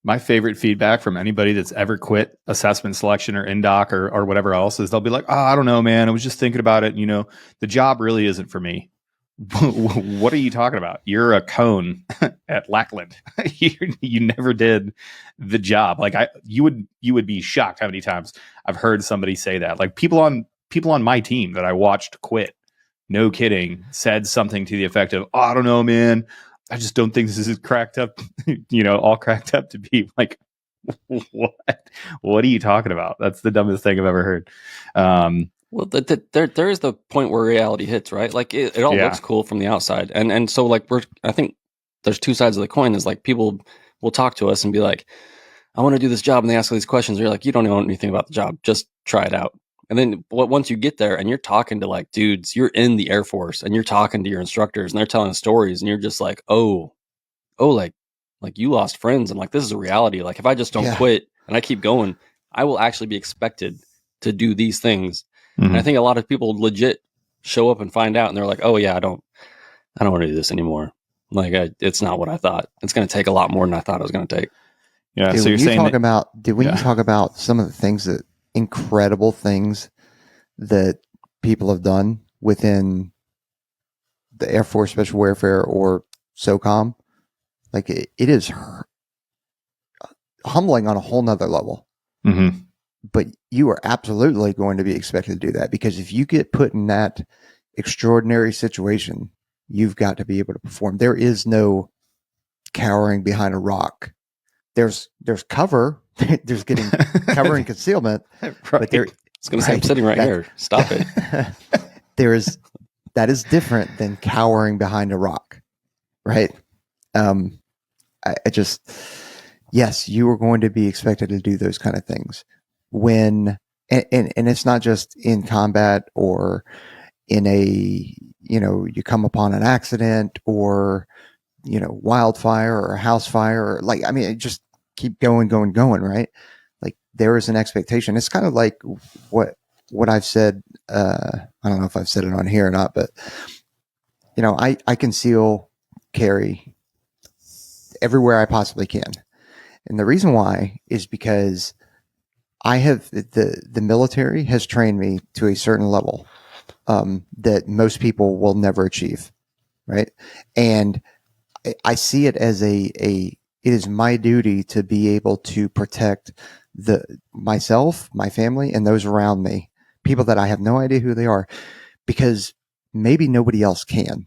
My favorite feedback from anybody that's ever quit assessment selection or InDoc or whatever else is they'll be like, oh, I don't know, man. I was just thinking about it. You know, the job really isn't for me. What are you talking about? You're a cone at Lackland. You never did the job. Like you would be shocked how many times I've heard somebody say that. Like people on my team that I watched quit, no kidding, said something to the effect of, oh, I don't know, man. I just don't think this is cracked up, all cracked up to be like, what are you talking about? That's the dumbest thing I've ever heard. Well, there is the point where reality hits, right? Like it all looks cool from the outside, and so like I think there's two sides of the coin. Is like people will talk to us and be like, I want to do this job, and they ask all these questions. You're like, you don't know anything about the job, just try it out. And then once you get there and you're talking to like dudes, you're in the Air Force and you're talking to your instructors and they're telling stories, and you're just like, oh, like you lost friends, and like this is a reality. Like if I just don't quit and I keep going, I will actually be expected to do these things. And I think a lot of people legit show up and find out, and they're like, "Oh yeah, I don't want to do this anymore. Like, it's not what I thought. It's going to take a lot more than I thought it was going to take." Yeah. Dude, so you're saying you talk about some of the things incredible things that people have done within the Air Force Special Warfare or SOCOM, like it is humbling on a whole nother level. Mm-hmm. But you are absolutely going to be expected to do that, because if you get put in that extraordinary situation, you've got to be able to perform. There is no cowering behind a rock. There's cover. There's getting cover and concealment. Right. But there, it's going to say, I'm sitting right here. Stop it. That is different than cowering behind a rock, right? Yes, you are going to be expected to do those kind of things. And it's not just in combat or in you come upon an accident or, wildfire or a house fire, or just keep going, right? Like there is an expectation. It's kind of like what I've said. I don't know if I've said it on here or not, but I conceal carry everywhere I possibly can. And the reason why is because I have the military has trained me to a certain level that most people will never achieve, right? And I see it as it is my duty to be able to protect myself, my family, and those around me, people that I have no idea who they are, because maybe nobody else can.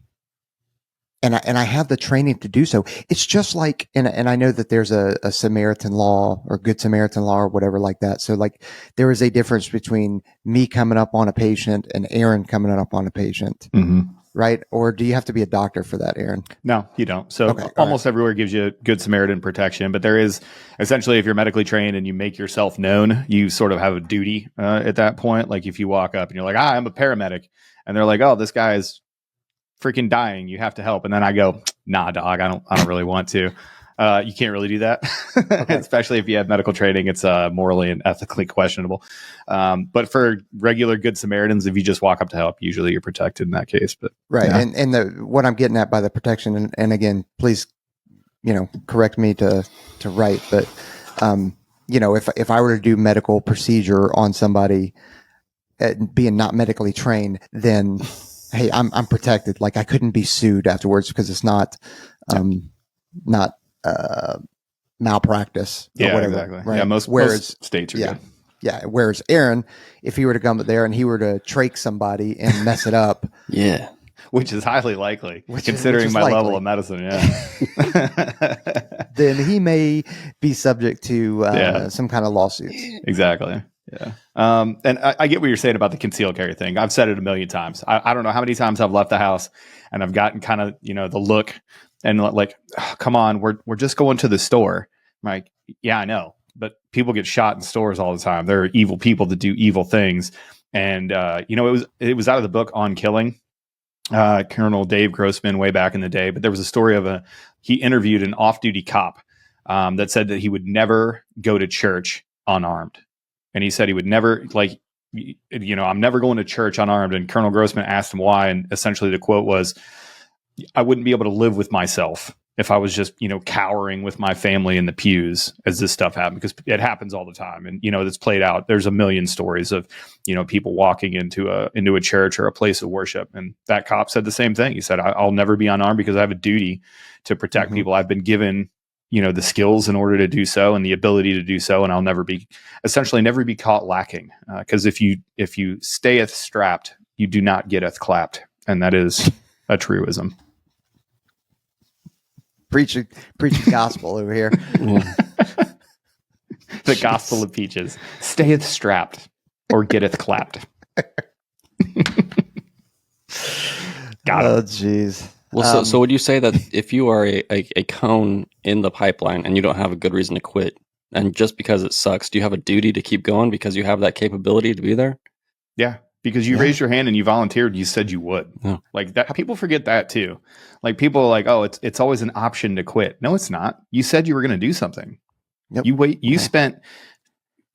And I have the training to do so. It's just like, and I know that there's a Samaritan law or Good Samaritan law or whatever like that. So like there is a difference between me coming up on a patient and Aaron coming up on a patient, right? Or do you have to be a doctor for that, Aaron? No, you don't. So almost everywhere gives you Good Samaritan protection, but there is essentially, if you're medically trained and you make yourself known, you sort of have a duty at that point. Like if you walk up and you're like, "Hi, I'm a paramedic," and they're like, "Oh, this guy is freaking dying, you have to help," and then I go, "Nah, dog, I don't really want to." You can't really do that, especially if you have medical training. It's morally and ethically questionable. But for regular Good Samaritans, if you just walk up to help, usually you're protected in that case. But right, yeah. And what I'm getting at by the protection, and again, please, correct me to right, but if I were to do medical procedure on somebody, being not medically trained, then hey, I'm protected. Like I couldn't be sued afterwards because it's not malpractice or whatever. Exactly. Right? Yeah, most states are good. Yeah. Whereas Aaron, if he were to come there and he were to trach somebody and mess it up, yeah, which is highly likely, considering my level of medicine. Yeah, then he may be subject to some kind of lawsuits. Exactly. Yeah. And I get what you're saying about the concealed carry thing. I've said it a million times. I don't know how many times I've left the house and I've gotten kind of, the look and like, oh, come on, we're just going to the store. I'm like, yeah, I know, but people get shot in stores all the time. There are evil people that do evil things. And, it was out of the book On Killing, Colonel Dave Grossman way back in the day, but there was a story of he interviewed an off-duty cop that said that he would never go to church unarmed. And he said he would never, I'm never going to church unarmed. And Colonel Grossman asked him why. And essentially the quote was, I wouldn't be able to live with myself if I was just, cowering with my family in the pews as this stuff happened, because it happens all the time. And, it's played out. There's a million stories of, people walking into a church or a place of worship. And that cop said the same thing. He said, I'll never be unarmed because I have a duty to protect people. I've been given, the skills in order to do so and the ability to do so. And I'll never be caught lacking. Because if you stayeth strapped, you do not getteth clapped. And that is a truism. Preaching gospel over here. The gospel of peaches. Stayeth strapped or getteth clapped. Got it. Oh, jeez. Well, so would you say that if you are a cone in the pipeline and you don't have a good reason to quit, and just because it sucks, do you have a duty to keep going because you have that capability to be there? Yeah. Because you raised your hand and you volunteered, you said you would. Yeah. Like that, people forget that too. Like people are like, oh, it's always an option to quit. No, it's not. You said you were going to do something. Yep. You spent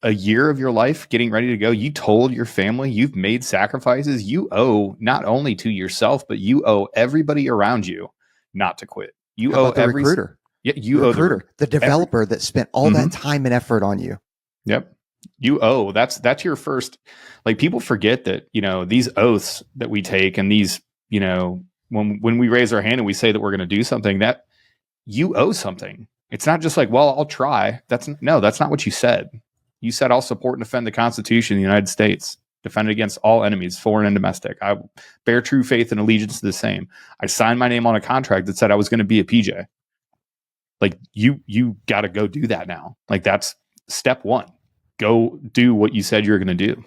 a year of your life getting ready to go. You told your family, you've made sacrifices. You owe not only to yourself, but you owe everybody around you not to quit. You owe the recruiter. Yeah, you owe the developer that spent all that time and effort on you. Yep. You owe. That's your first. Like people forget that, these oaths that we take and these, when we raise our hand and we say that we're going to do something, that you owe something. It's not just like, well, I'll try. That's not what you said. You said, I'll support and defend the Constitution of the United States, defend it against all enemies, foreign and domestic. I bear true faith and allegiance to the same. I signed my name on a contract that said I was going to be a PJ. Like you got to go do that now. Like that's step one. Go do what you said you're going to do.